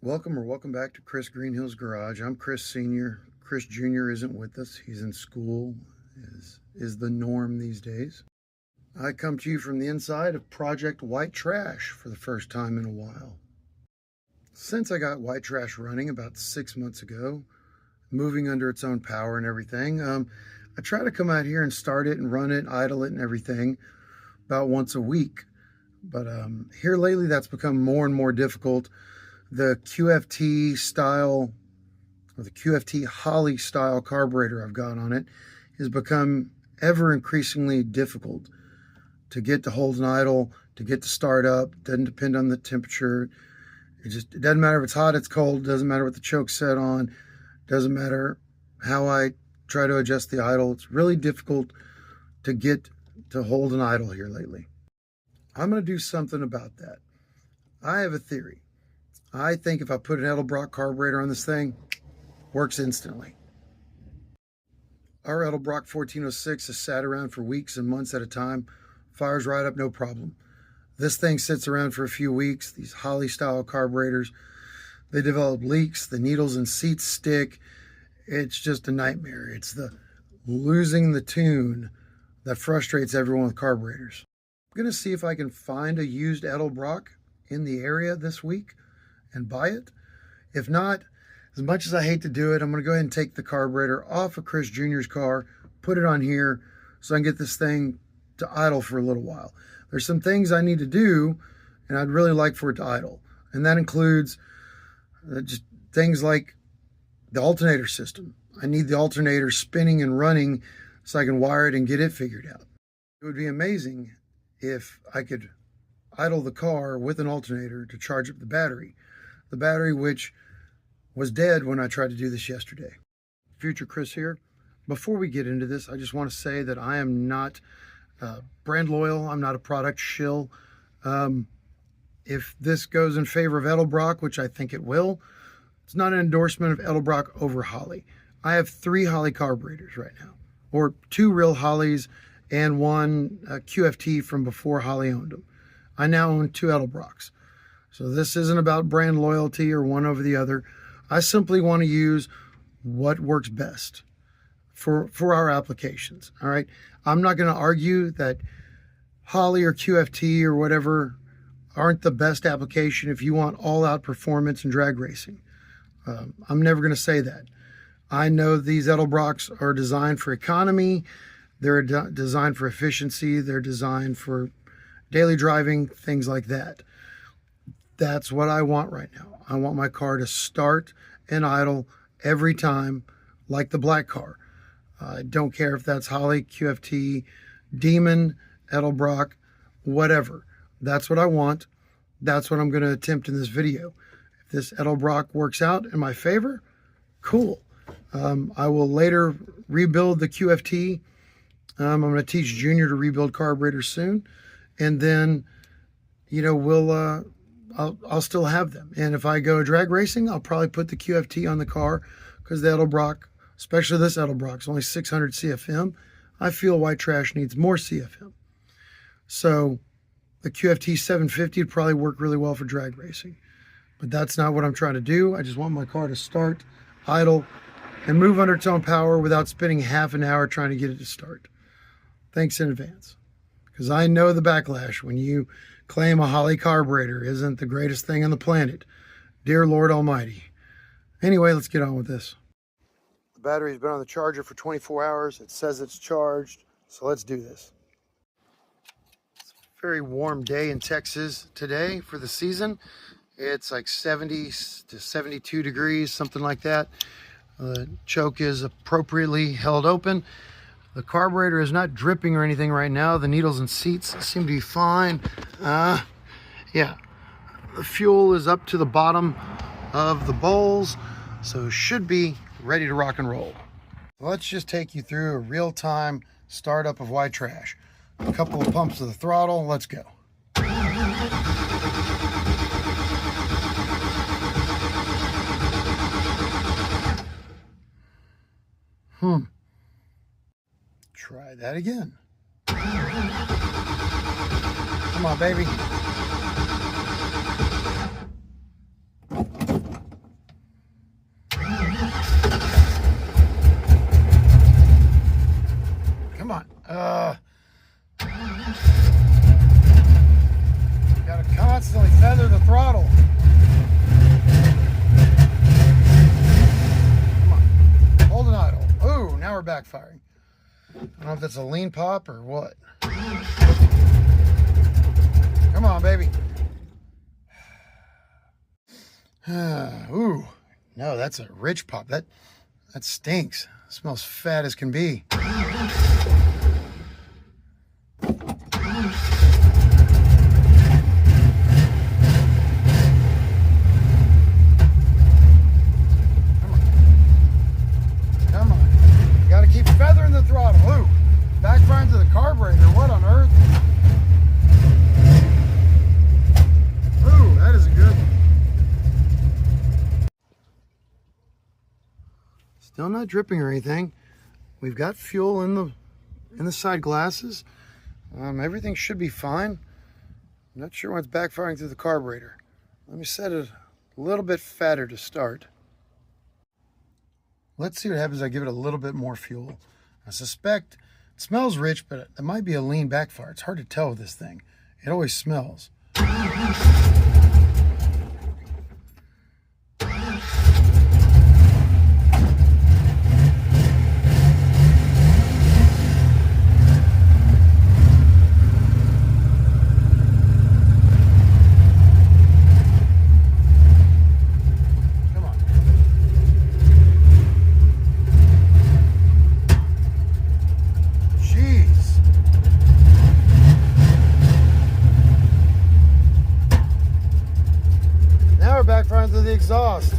Welcome back to Chris Greenhill's Garage. I'm Chris Sr. Chris Jr. isn't with us. He's in school, is the norm these days. I come to you from the inside of Project White Trash for the first time in a while. Since I got White Trash running about 6 months ago, moving under its own power and everything, I try to come out here and start it and run it, idle it and everything about once a week. But here lately that's become more and more difficult. The QFT style, or the QFT Holly style carburetor I've got on it has become ever increasingly difficult to get to hold and idle, to get to start up. Doesn't depend on the temperature. It doesn't matter if it's hot, it's cold. Doesn't matter what the choke's set on. Doesn't matter how I try to adjust the idle. It's really difficult to get to hold and idle here lately. I'm going to do something about that. I have a theory. I think if I put an Edelbrock carburetor on this thing, works instantly. Our Edelbrock 1406 has sat around for weeks and months at a time. Fires right up, no problem. This thing sits around for a few weeks. These Holly style carburetors, they develop leaks. The needles and seats stick. It's just a nightmare. It's the losing the tune that frustrates everyone with carburetors. I'm going to see if I can find a used Edelbrock in the area this week and buy it. If not, as much as I hate to do it, I'm going to go ahead and take the carburetor off of Chris Jr.'s car, put it on here so I can get this thing to idle for a little while. There's some things I need to do, and I'd really like for it to idle. And that includes just things like the alternator system. I need the alternator spinning and running so I can wire it and get it figured out. It would be amazing if I could idle the car with an alternator to charge up the battery. The battery which was dead when I tried to do this yesterday. Future Chris here. Before we get into this, I just want to say that I am not brand loyal. I'm not a product shill. If this goes in favor of Edelbrock, which I think it will, it's not an endorsement of Edelbrock over Holly. I have 3 Holly carburetors right now, or 2 real Hollys and 1 QFT from before Holly owned them. I now own 2 Edelbrocks. So this isn't about brand loyalty or one over the other. I simply want to use what works best for our applications. All right. I'm not going to argue that Holly or QFT or whatever aren't the best application if you want all out performance and drag racing. I'm never going to say that. I know these Edelbrocks are designed for economy. They're designed for efficiency. They're designed for daily driving, things like that. That's what I want right now. I want my car to start and idle every time like the black car. I don't care if that's Holly, QFT, Demon, Edelbrock, whatever. That's what I want. That's what I'm going to attempt in this video. If this Edelbrock works out in my favor, cool. I will later rebuild the QFT. I'm going to teach Junior to rebuild carburetors soon. And then, you know, I'll still have them. And if I go drag racing, I'll probably put the QFT on the car because the Edelbrock, especially this Edelbrock, is only 600 CFM. I feel White Trash needs more CFM. So the QFT 750 would probably work really well for drag racing. But that's not what I'm trying to do. I just want my car to start, idle, and move under its own power without spending half an hour trying to get it to start. Thanks in advance. Because I know the backlash when you claim a Holly carburetor isn't the greatest thing on the planet. Dear Lord Almighty. Anyway, let's get on with this. The battery's been on the charger for 24 hours. It says it's charged, so let's do this. It's a very warm day in Texas today for the season. It's like 70 to 72 degrees, something like that. The choke is appropriately held open. The carburetor is not dripping or anything right now. The needles and seats seem to be fine. Yeah, the fuel is up to the bottom of the bowls, so should be ready to rock and roll. Let's just take you through a real-time startup of White Trash. A couple of pumps of the throttle. Let's go. Try that again. Come on, baby. backfiring. I don't know if that's a lean pop or what. Come on, baby. Ooh, no, that's a rich pop. That stinks. It smells fat as can be. Come on. You gotta keep feathering the throttle. Ooh, backfiring to the carburetor. What on earth? Ooh, that isn't good. Still not dripping or anything. We've got fuel in the side glasses. Everything should be fine. I'm not sure why it's backfiring through the carburetor. Let me set it a little bit fatter to start. Let's see what happens if I give it a little bit more fuel. I suspect it smells rich, but it might be a lean backfire. It's hard to tell with this thing. It always smells. Backfiring through the exhaust.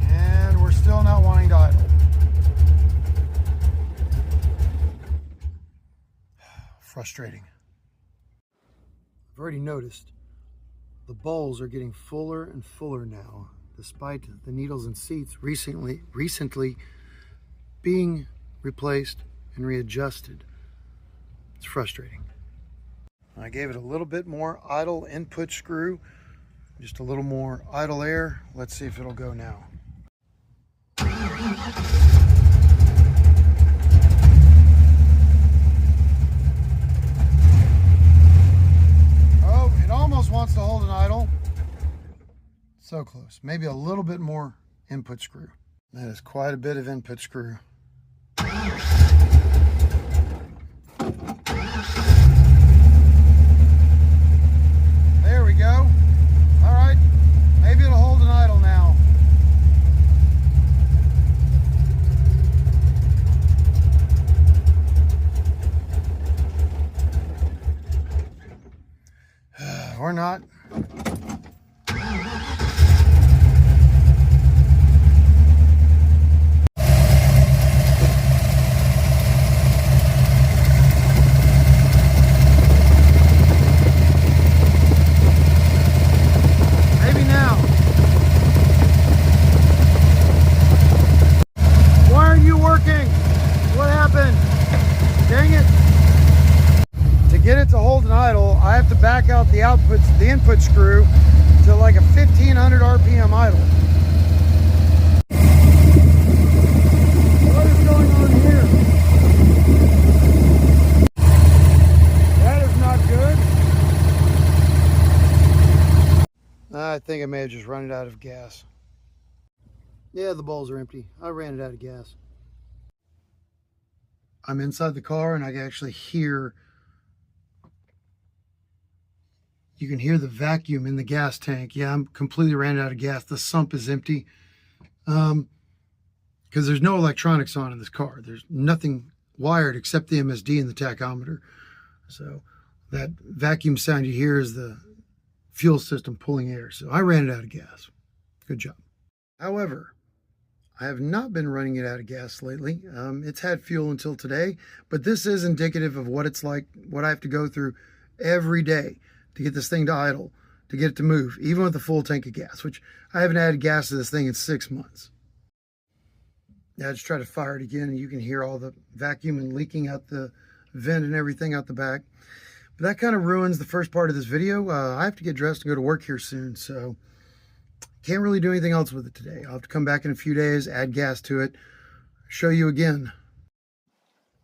And we're still not wanting to idle. Frustrating. I've already noticed the bowls are getting fuller and fuller now, despite the needles and seats recently being replaced and readjusted. It's frustrating. I gave it a little bit more idle input screw, just a little more idle air. Let's see if it'll go now. Oh, it almost wants to hold an idle. So close. Maybe a little bit more input screw. That is quite a bit of input screw. There we go. All right. Maybe it'll hold an idle now. Or not. Back out the outputs, the input screw to like a 1500 RPM idle. What is going on here? That is not good. I think I may have just run it out of gas. Yeah, the bowls are empty. I ran it out of gas. I'm inside the car and I can actually hear. You can hear the vacuum in the gas tank. Yeah, I'm completely ran out of gas. The sump is empty because there's no electronics on in this car. There's nothing wired except the MSD and the tachometer. So that vacuum sound you hear is the fuel system pulling air. So I ran it out of gas. Good job. However, I have not been running it out of gas lately. It's had fuel until today, but this is indicative of what it's like, what I have to go through every day to get this thing to idle, to get it to move, even with a full tank of gas, which I haven't added gas to this thing in 6 months. Yeah, I just try to fire it again, and you can hear all the vacuum and leaking out the vent and everything out the back. But that kind of ruins the first part of this video. I have to get dressed and go to work here soon, so can't really do anything else with it today. I'll have to come back in a few days, add gas to it, show you again.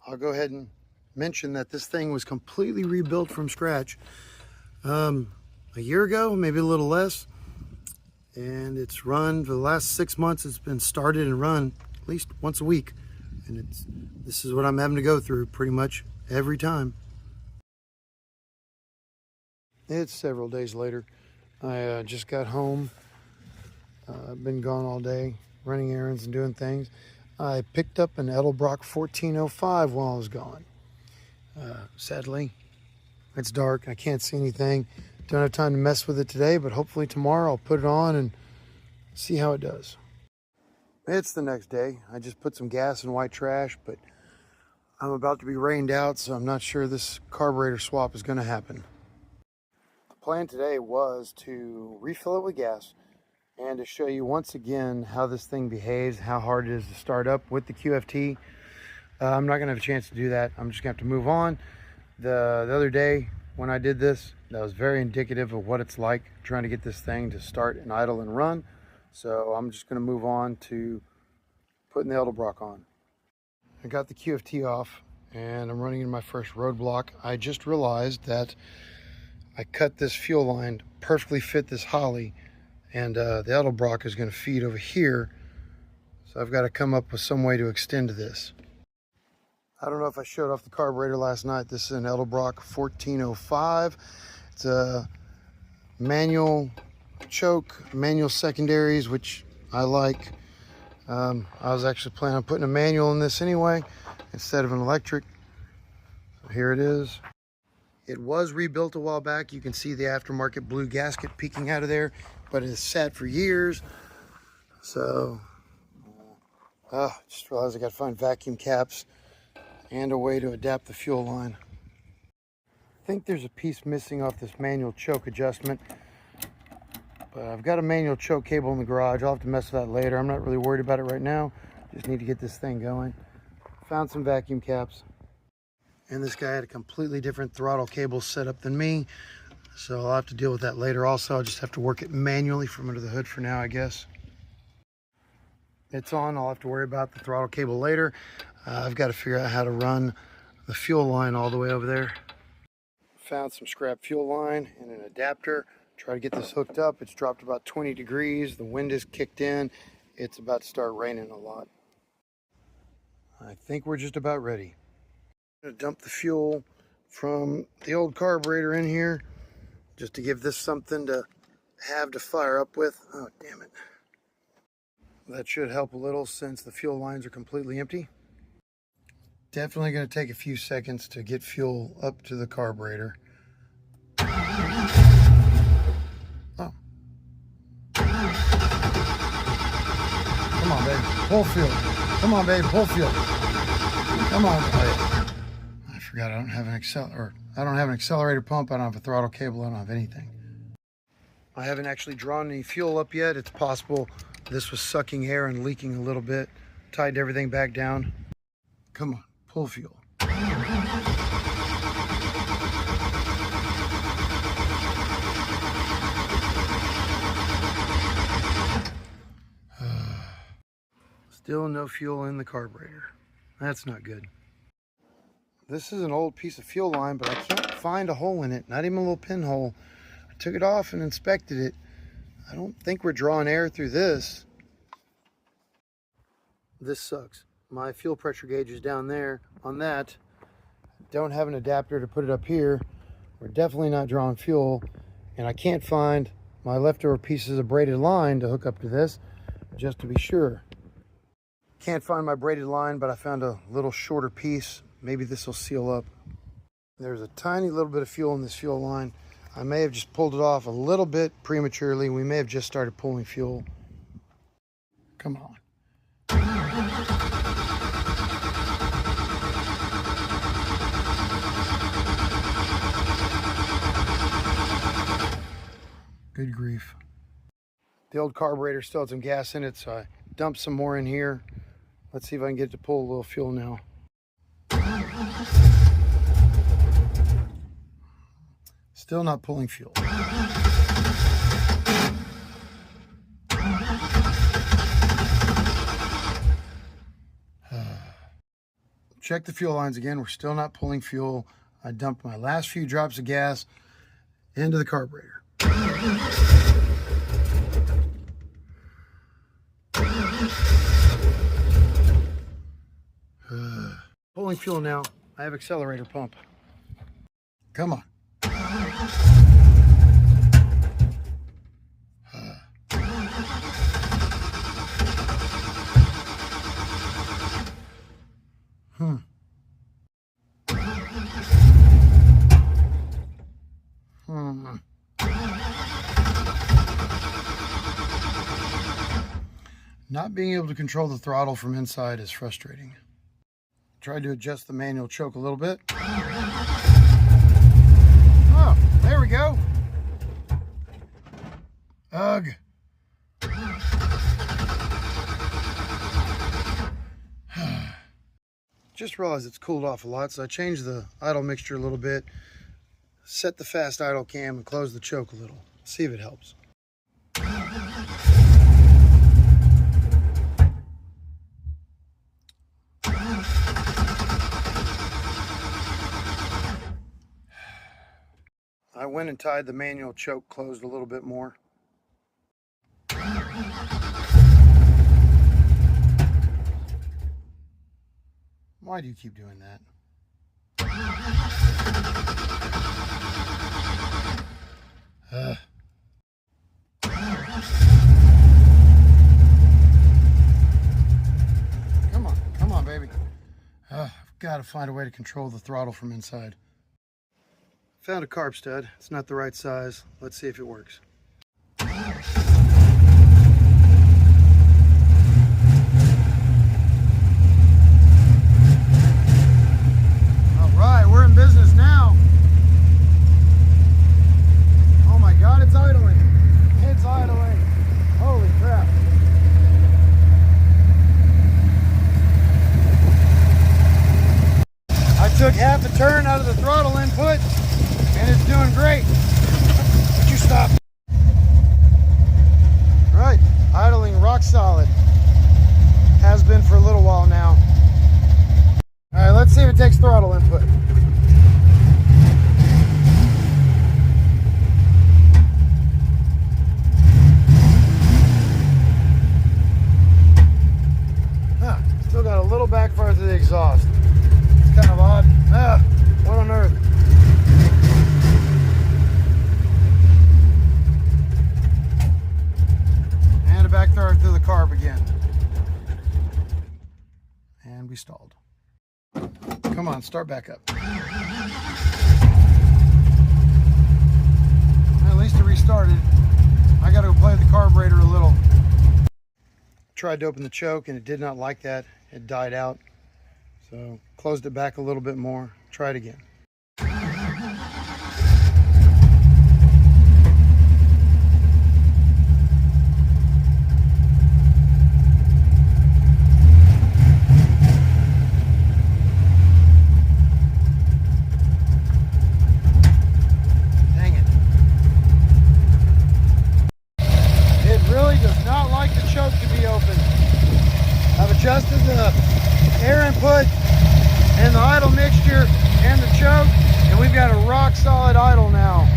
I'll go ahead and mention that this thing was completely rebuilt from scratch a year ago, maybe a little less. And it's run for the last 6 months. It's been started and run at least once a week. And this is what I'm having to go through pretty much every time. It's several days later. I just got home. I've been gone all day, running errands and doing things. I picked up an Edelbrock 1405 while I was gone. Sadly, it's dark. I can't see anything. Don't have time to mess with it today, but hopefully tomorrow I'll put it on and see how it does. It's the next day. I just put some gas in white trash, but I'm about to be rained out, so I'm not sure this carburetor swap is going to happen. The plan today was to refill it with gas and to show you once again how this thing behaves, how hard it is to start up with the QFT. I'm not going to have a chance to do that. I'm just going to have to move on. The other day when I did this, that was very indicative of what it's like trying to get this thing to start and idle and run. So I'm just going to move on to putting the Edelbrock on. I got the QFT off and I'm running into my first roadblock. I just realized that I cut this fuel line to perfectly fit this Holly, and the Edelbrock is going to feed over here. So I've got to come up with some way to extend this. I don't know if I showed off the carburetor last night. This is an Edelbrock 1405. It's a manual choke, manual secondaries, which I like. I was actually planning on putting a manual in this anyway, instead of an electric. So here it is. It was rebuilt a while back. You can see the aftermarket blue gasket peeking out of there, but it has sat for years. So, just realized I got to find vacuum caps and a way to adapt the fuel line. I think there's a piece missing off this manual choke adjustment, but I've got a manual choke cable in the garage. I'll have to mess with that later. I'm not really worried about it right now. Just need to get this thing going. Found some vacuum caps, and this guy had a completely different throttle cable setup than me, so I'll have to deal with that later. Also, I'll just have to work it manually from under the hood for now, I guess. It's on. I'll have to worry about the throttle cable later. I've got to figure out how to run the fuel line all the way over there. Found some scrap fuel line and an adapter. Try to get this hooked up. It's dropped about 20 degrees. The wind is kicked in. It's about to start raining a lot. I think we're just about ready. I'm going to dump the fuel from the old carburetor in here just to give this something to have to fire up with. Oh, damn it. That should help a little since the fuel lines are completely empty. Definitely going to take a few seconds to get fuel up to the carburetor. Oh. Come on, babe. Pull fuel. Come on, babe. Pull fuel. Come on, babe. I forgot I don't have an accelerator pump. I don't have a throttle cable. I don't have anything. I haven't actually drawn any fuel up yet. It's possible this was sucking air and leaking a little bit. Tightened everything back down. Come on. Pull fuel. Still no fuel in the carburetor. That's not good. This is an old piece of fuel line, but I can't find a hole in it, not even a little pinhole. I took it off and inspected it. I don't think we're drawing air through this. This sucks. My fuel pressure gauge is down there on that. Don't have an adapter to put it up here. We're definitely not drawing fuel, and I can't find my leftover pieces of braided line to hook up to this, just to be sure. Can't find my braided line, but I found a little shorter piece. Maybe this will seal up. There's a tiny little bit of fuel in this fuel line. I may have just pulled it off a little bit prematurely. We may have just started pulling fuel. Come on. Good grief. The old carburetor still had some gas in it, so I dumped some more in here. Let's see if I can get it to pull a little fuel now. Still not pulling fuel. Check the fuel lines again. We're still not pulling fuel. I dumped my last few drops of gas into the carburetor. Pulling fuel now. I have accelerator pump. Come on. Not being able to control the throttle from inside is frustrating. Tried to adjust the manual choke a little bit. Oh, there we go. Ugh. Just realized it's cooled off a lot, so I changed the idle mixture a little bit, set the fast idle cam, and closed the choke a little. See if it helps. I went and tied the manual choke closed a little bit more. Why do you keep doing that? Come on, baby. I've got to find a way to control the throttle from inside. Found a carb stud. It's not the right size. Let's see if it works. All right, we're in business now. Oh my God, it's idling. It's idling. Holy crap. I took half a turn out of the throttle input, and it's doing great. Would you stop? Right, idling rock solid. Has been for a little while now. All right, let's see if it takes throttle input. Still got a little backfire through the exhaust. It's kind of odd. What on earth? And a backfire through the carb again. And we stalled. Come on, start back up. At least it restarted. I got to play with the carburetor a little. Tried to open the choke and it did not like that. It died out. So closed it back a little bit more. Try it again. Adjusted the air input and the idle mixture and the choke, and we've got a rock solid idle now.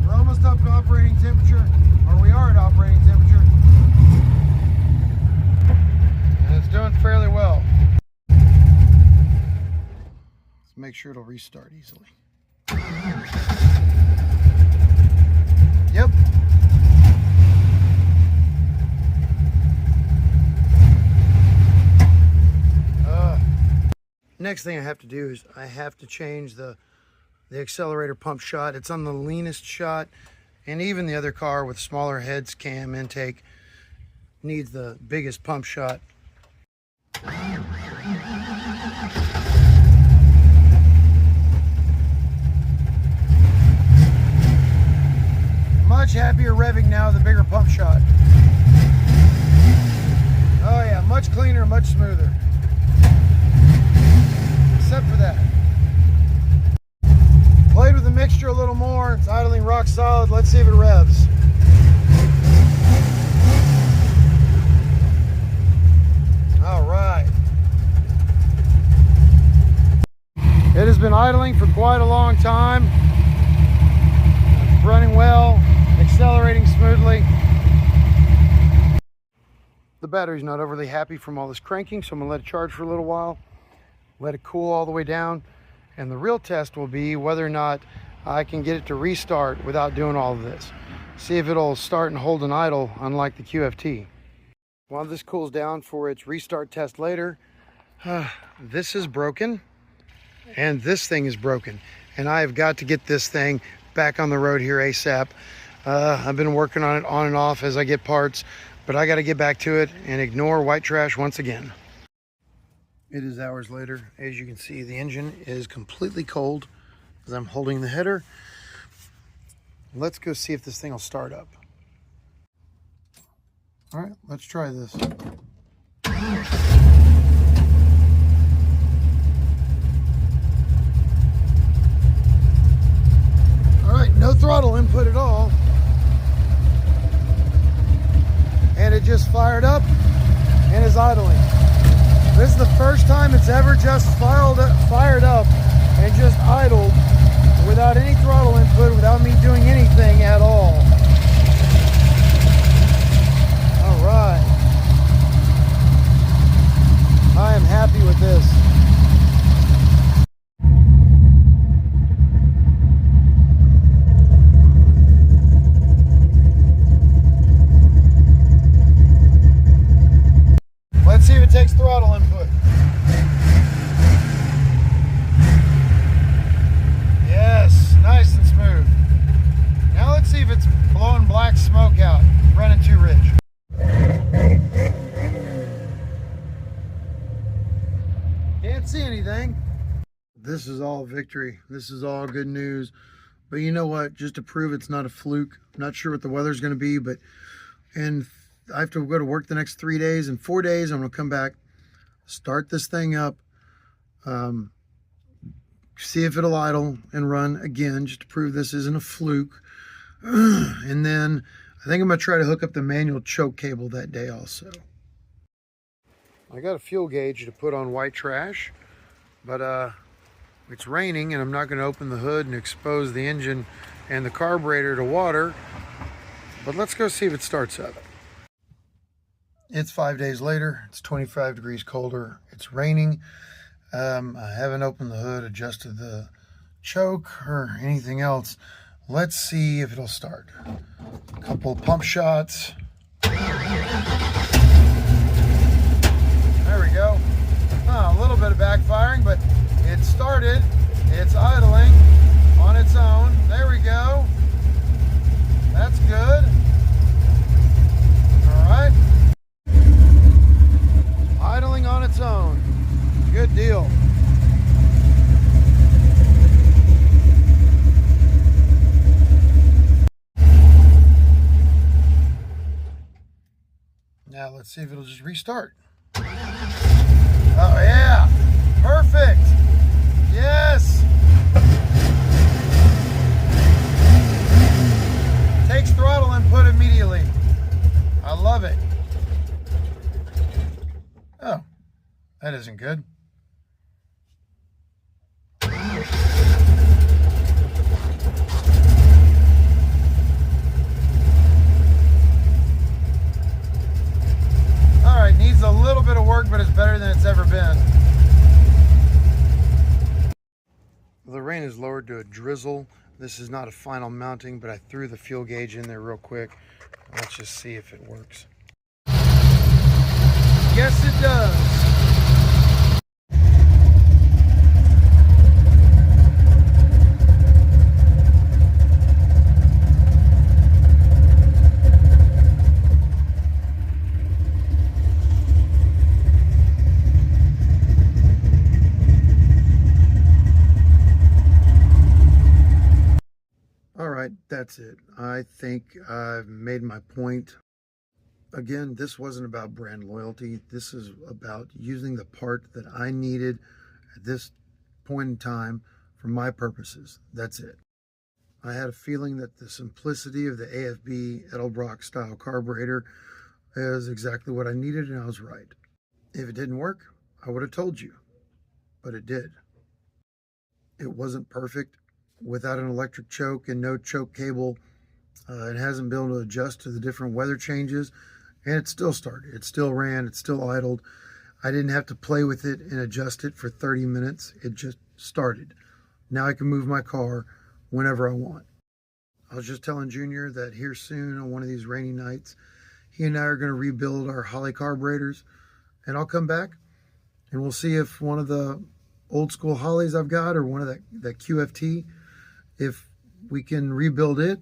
We're almost up to operating temperature, or we are at operating temperature, and it's doing fairly well. Let's make sure it'll restart easily. Yep. Next thing I have to do is I have to change the accelerator pump shot. It's on the leanest shot, and even the other car with smaller heads cam intake needs the biggest pump shot. Much happier revving now, the bigger pump shot. Oh yeah, much cleaner, much smoother. Except for that. Played with the mixture a little more. It's idling rock solid. Let's see if it revs. All right. It has been idling for quite a long time. It's running well, accelerating smoothly. The battery's not overly happy from all this cranking, so I'm gonna let it charge for a little while, let it cool all the way down, and the real test will be whether or not I can get it to restart without doing all of this. See if it'll start and hold an idle, unlike the QFT. While this cools down for its restart test later, this is broken, and this thing is broken, and I have got to get this thing back on the road here ASAP. I've been working on it on and off as I get parts, but I got to get back to it and ignore white trash once again. It is hours later. As you can see, the engine is completely cold as I'm holding the header. Let's go see if this thing will start up. All right, let's try this. All right, no throttle input at all. And it just fired up and is idling. This is the first time it's ever just fired up and just idled without any throttle input, without me doing anything at all. All right. I am happy with this. Let's see if it takes throttle input. Yes, nice and smooth. Now let's see if it's blowing black smoke out, running too rich. Can't see anything. This is all victory. This is all good news. But you know what? Just to prove it's not a fluke, I'm not sure what the weather's going to be, but I have to go to work the next 3 days. In 4 days, I'm going to come back, start this thing up, see if it'll idle and run again, just to prove this isn't a fluke. And then I think I'm going to try to hook up the manual choke cable that day also. I got a fuel gauge to put on white trash, but it's raining and I'm not going to open the hood and expose the engine and the carburetor to water. But let's go see if it starts up. It's 5 days later. It's 25 degrees colder. It's raining. I haven't opened the hood, adjusted the choke or anything else. Let's see if it'll start. A couple pump shots. There we go. A little bit of backfiring, but it started. It's idling on its own. There we go. That's good. All right. Idling on its own. Good deal. Now let's see if it'll just restart. Oh yeah, perfect. Yes. Takes throttle input immediately. I love it. Oh, that isn't good. All right, needs a little bit of work, but it's better than it's ever been. The rain is lowered to a drizzle. This is not a final mounting, but I threw the fuel gauge in there real quick. Let's just see if it works. Yes, it does. All right, that's it. I think I've made my point. Again, this wasn't about brand loyalty. This is about using the part that I needed at this point in time for my purposes. That's it. I had a feeling that the simplicity of the AFB Edelbrock style carburetor is exactly what I needed, and I was right. If it didn't work, I would have told you, but it did. It wasn't perfect. Without an electric choke and no choke cable, it hasn't been able to adjust to the different weather changes, and it still started. It still ran. It still idled. I didn't have to play with it and adjust it for 30 minutes. It just started. Now I can move my car whenever I want. I was just telling Junior that here soon on one of these rainy nights, he and I are going to rebuild our Holley carburetors, and I'll come back and we'll see if one of the old school Holleys I've got or one of that QFT, if we can rebuild it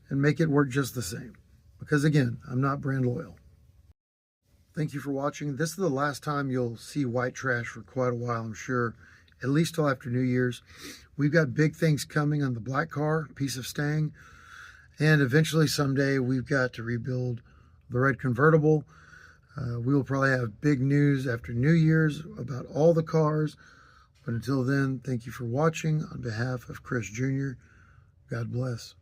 and make it work just the same. Because again, I'm not brand loyal. Thank you for watching. This is the last time you'll see white trash for quite a while, I'm sure, at least till after New Year's. We've got big things coming on the black car, piece of Stang, and eventually someday we've got to rebuild the red convertible. We will probably have big news after New Year's about all the cars. But until then, thank you for watching. On behalf of Chris Jr., God bless.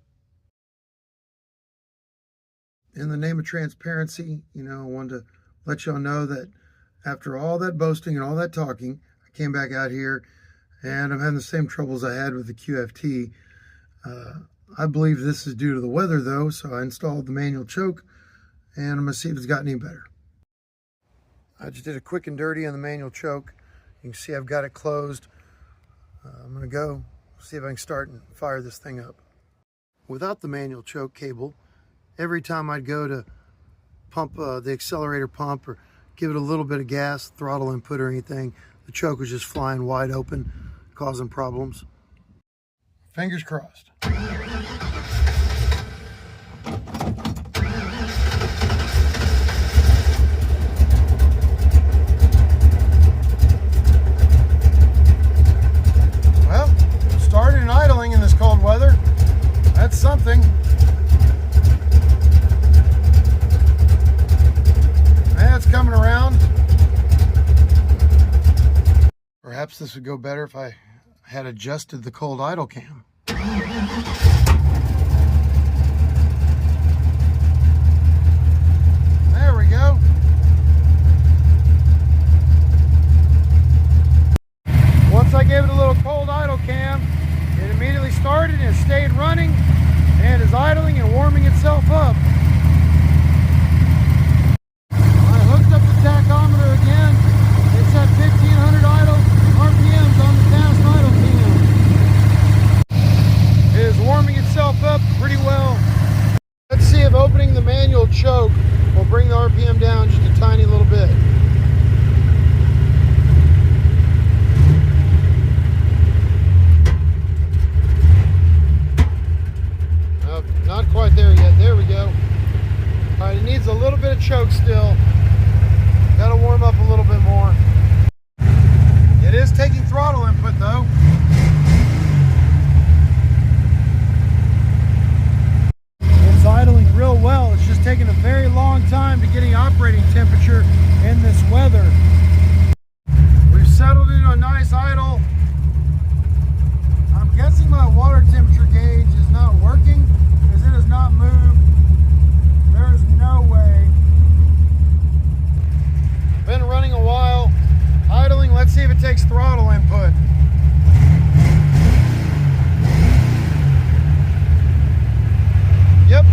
In the name of transparency, I wanted to let y'all know that after all that boasting and all that talking, I came back out here and I'm having the same troubles I had with the QFT. I believe this is due to the weather though, so I installed the manual choke and I'm going to see if it's gotten any better. I just did a quick and dirty on the manual choke. You can see I've got it closed. I'm going to go see if I can start and fire this thing up. Without the manual choke cable, every time I'd go to pump the accelerator pump or give it a little bit of gas, throttle input or anything, the choke was just flying wide open, causing problems. Fingers crossed. Well, started and idling in this cold weather. That's something. That's coming around. Perhaps this would go better if I had adjusted the cold idle cam. There we go. Once I gave it a little cold idle cam, it immediately started and it stayed running and is idling and warming itself up. I hooked up the tachometer again. It's at 1500 idle RPMs on the fast idle cam. It is warming itself up pretty well. Let's see if opening the manual choke will bring the RPM down just a tiny little bit. Nope, not quite there yet. There we go. All right, it needs a little bit of choke still. Got to warm up a little bit more. It is taking throttle input though. It's idling real well. It's just taking a very long time to getting operating temperature in this weather. We've settled into a nice idle. I'm guessing my water temperature gauge is not working because it has not moved. There is no way. Been running a while, idling. Let's see if it takes throttle input. Yep.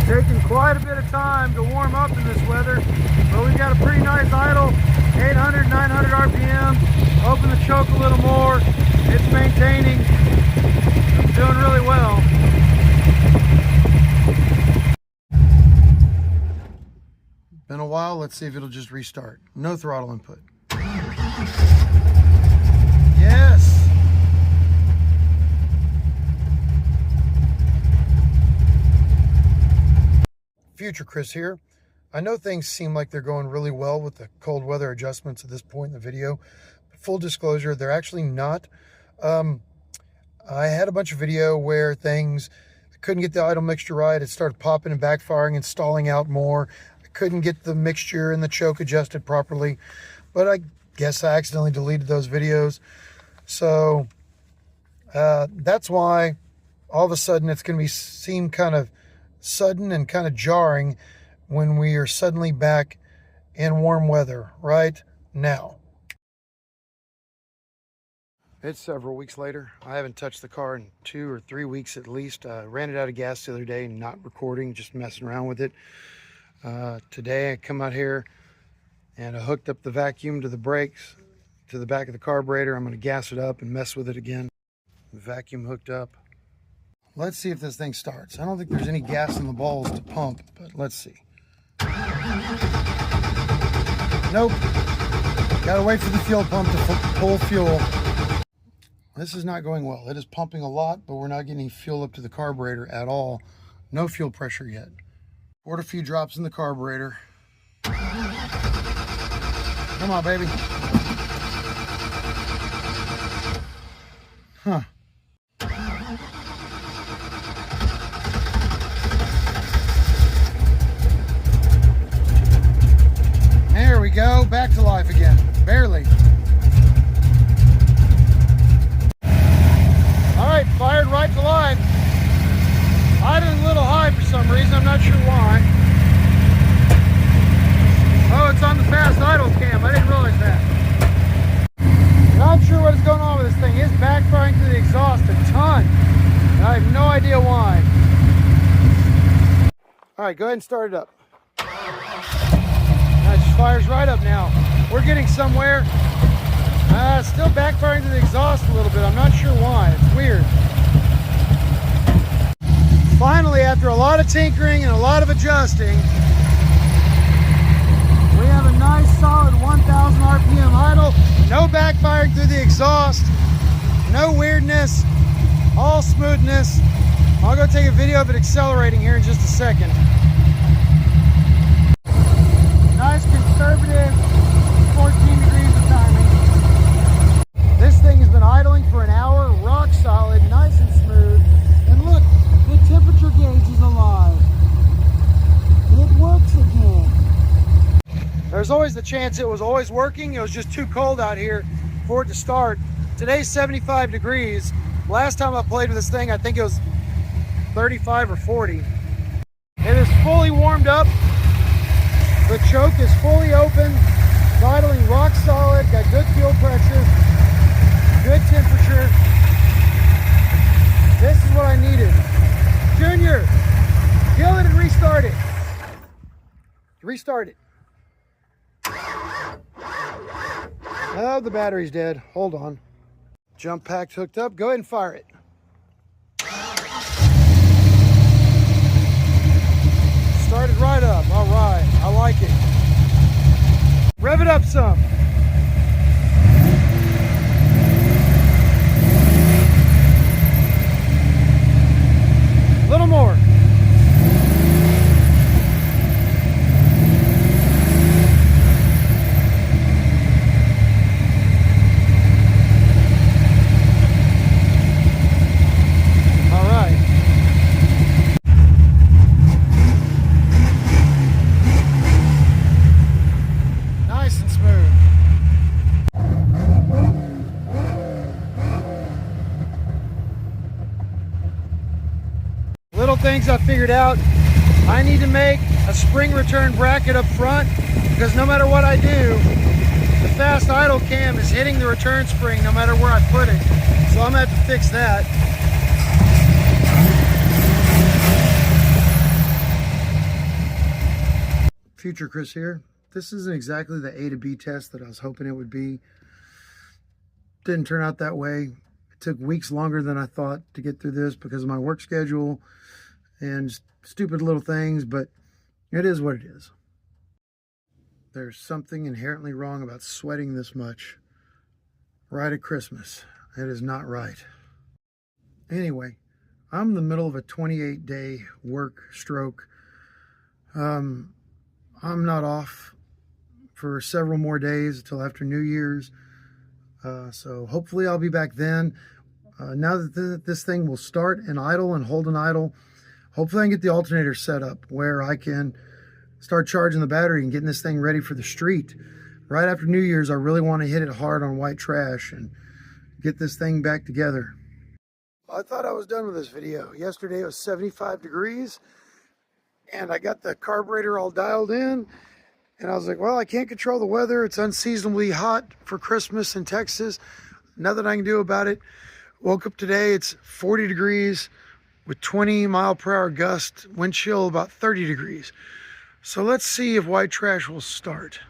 Taking quite a bit of time to warm up in this weather, but we've got a pretty nice idle, 800, 900 RPM. Open the choke a little more. It's maintaining. It's doing really well. Been a while. Let's see if it'll just restart. No throttle input. Yes. Future Chris here. I know things seem like they're going really well with the cold weather adjustments at this point in the video, but full disclosure, they're actually not. I had a bunch of video where things, I couldn't get the idle mixture right. It started popping and backfiring and stalling out more. I couldn't get the mixture and the choke adjusted properly, but I guess I accidentally deleted those videos. So that's why all of a sudden it's going to seem kind of sudden and kind of jarring when we are suddenly back in warm weather right now. It's several weeks later. I haven't touched the car in 2 or 3 weeks at least. Ran it out of gas the other day, not recording, just messing around with it. Today I come out here and I hooked up the vacuum to the brakes, to the back of the carburetor. I'm going to gas it up and mess with it again. The vacuum hooked up. Let's see if this thing starts. I don't think there's any gas in the balls to pump, but let's see. Nope. Gotta wait for the fuel pump to pull fuel. This is not going well. It is pumping a lot, but we're not getting fuel up to the carburetor at all. No fuel pressure yet. Poured a few drops in the carburetor. Come on, baby. Huh. There we go. Back to life again. Barely. All right, fired right to life. Idling a little high for some reason. I'm not sure why. Oh, it's on the fast idle cam. I didn't realize that. Not sure what is going on with this thing. It's backfiring through the exhaust a ton. And I have no idea why. All right, go ahead and start it up. That just fires right up now. We're getting somewhere. Still backfiring to the exhaust a little bit. I'm not sure why. It's weird. Finally, after a lot of tinkering and a lot of adjusting, we have a nice solid 1,000 RPM idle. No backfiring through the exhaust. No weirdness. All smoothness. I'll go take a video of it accelerating here in just a second. Nice conservative 14 degrees of timing. This thing has been idling for an hour, rock solid, nice and smooth. And look, the temperature gauge is alive. It works again. There's always the chance it was always working. It was just too cold out here for it to start. Today's 75 degrees. Last time I played with this thing, I think it was 35 or 40. It is fully warmed up. The choke is fully open. It's idling rock solid. Got good fuel pressure. Good temperature. This is what I needed. Junior, kill it and restart it. Restart it. Oh, the battery's dead. Hold on. Jump pack's hooked up. Go ahead and fire it. Started right up. All right. I like it. Rev it up some. A little more. Things I figured out. I need to make a spring return bracket up front because no matter what I do, the fast idle cam is hitting the return spring no matter where I put it. So I'm gonna have to fix that. Future Chris here. This isn't exactly the A to B test that I was hoping it would be. Didn't turn out that way. It took weeks longer than I thought to get through this because of my work schedule and stupid little things, but it is what it is. There's something inherently wrong about sweating this much right at Christmas. It is not right. Anyway, I'm in the middle of a 28-day work stroke. I'm not off for several more days until after New Year's. So hopefully I'll be back then. Now that this thing will start and idle and hold an idle, hopefully I can get the alternator set up where I can start charging the battery and getting this thing ready for the street. Right after New Year's, I really want to hit it hard on white trash and get this thing back together. I thought I was done with this video. Yesterday it was 75 degrees. And I got the carburetor all dialed in. And I was like, well, I can't control the weather. It's unseasonably hot for Christmas in Texas. Nothing I can do about it. Woke up today, it's 40 degrees with 20-mile-per-hour gust, wind chill about 30 degrees. So let's see if white trash will start.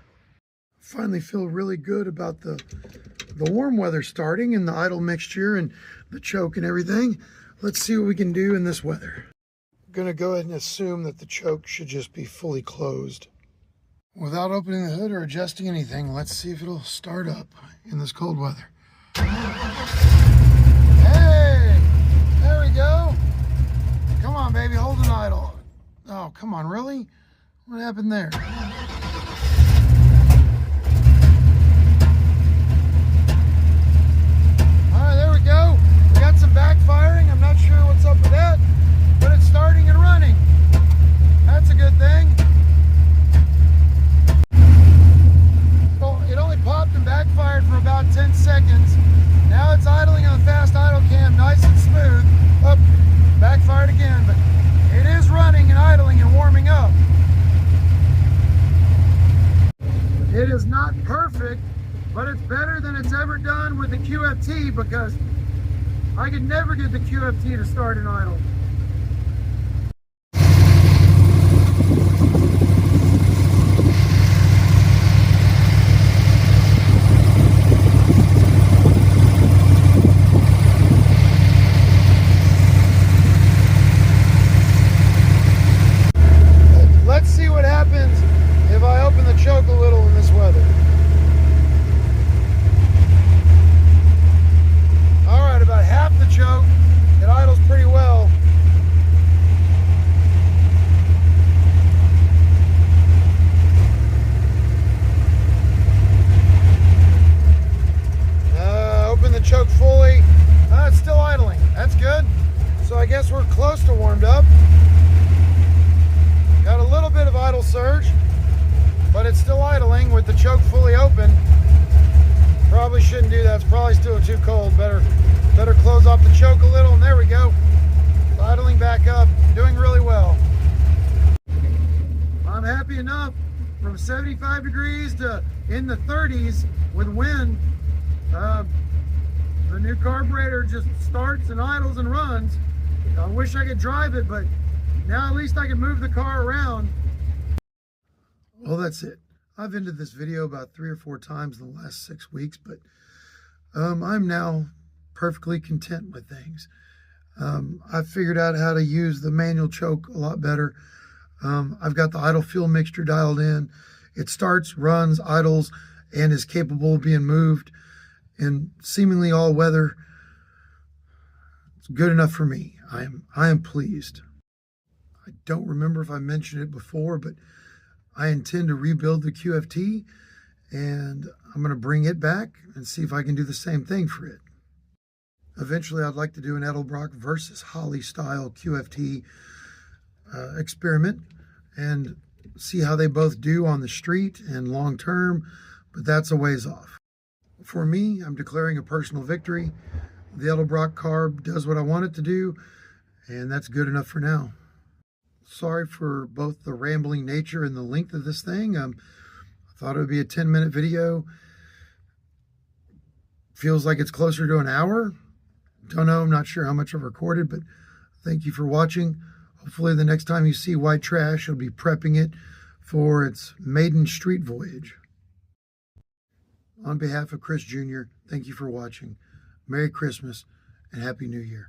Finally feel really good about the warm weather starting and the idle mixture and the choke and everything. Let's see what we can do in this weather. I'm gonna go ahead and assume that the choke should just be fully closed. Without opening the hood or adjusting anything, let's see if it'll start up in this cold weather. Hey, there we go. Come on, baby, hold an idle. Oh, come on, really? What happened there? All right, there we go. We got some backfiring. I'm not sure what's up with that, but it's starting and running. That's a good thing. It only popped and backfired for about 10 seconds. Now it's idling on the fast idle cam, nice and smooth. Up, backfired again, but it is running and idling and warming up. It is not perfect, but it's better than it's ever done with the QFT, because I could never get the QFT to start and idle. Let's see what happens if I open the choke a little in this weather. All right, about half the choke. It idles pretty well. Open the choke fully. It's still idling. That's good. So I guess we're close to warmed up. Got a little bit of idle surge, but it's still idling with the choke fully open. Probably shouldn't do that. It's probably still too cold. Better close off the choke a little, and there we go. Idling back up, doing really well. I'm happy enough. From 75 degrees to in the 30s with wind. The new carburetor just starts and idles and runs. I wish I could drive it, but now at least I can move the car around. Well, that's it. I've ended this video about 3 or 4 times in the last 6 weeks, but I'm now perfectly content with things. I've figured out how to use the manual choke a lot better. I've got the idle fuel mixture dialed in. It starts, runs, idles, and is capable of being moved in seemingly all weather. It's good enough for me. I am pleased. I don't remember if I mentioned it before, but I intend to rebuild the QFT, and I'm going to bring it back and see if I can do the same thing for it. Eventually, I'd like to do an Edelbrock versus Holley style QFT experiment and see how they both do on the street and long term, but that's a ways off. For me, I'm declaring a personal victory. The Edelbrock carb does what I want it to do, and that's good enough for now. Sorry for both the rambling nature and the length of this thing. I thought it would be a 10-minute video. Feels like it's closer to an hour. Don't know, I'm not sure how much I've recorded, but thank you for watching. Hopefully the next time you see white trash, you'll be prepping it for its maiden street voyage. On behalf of Chris Jr., thank you for watching. Merry Christmas and Happy New Year.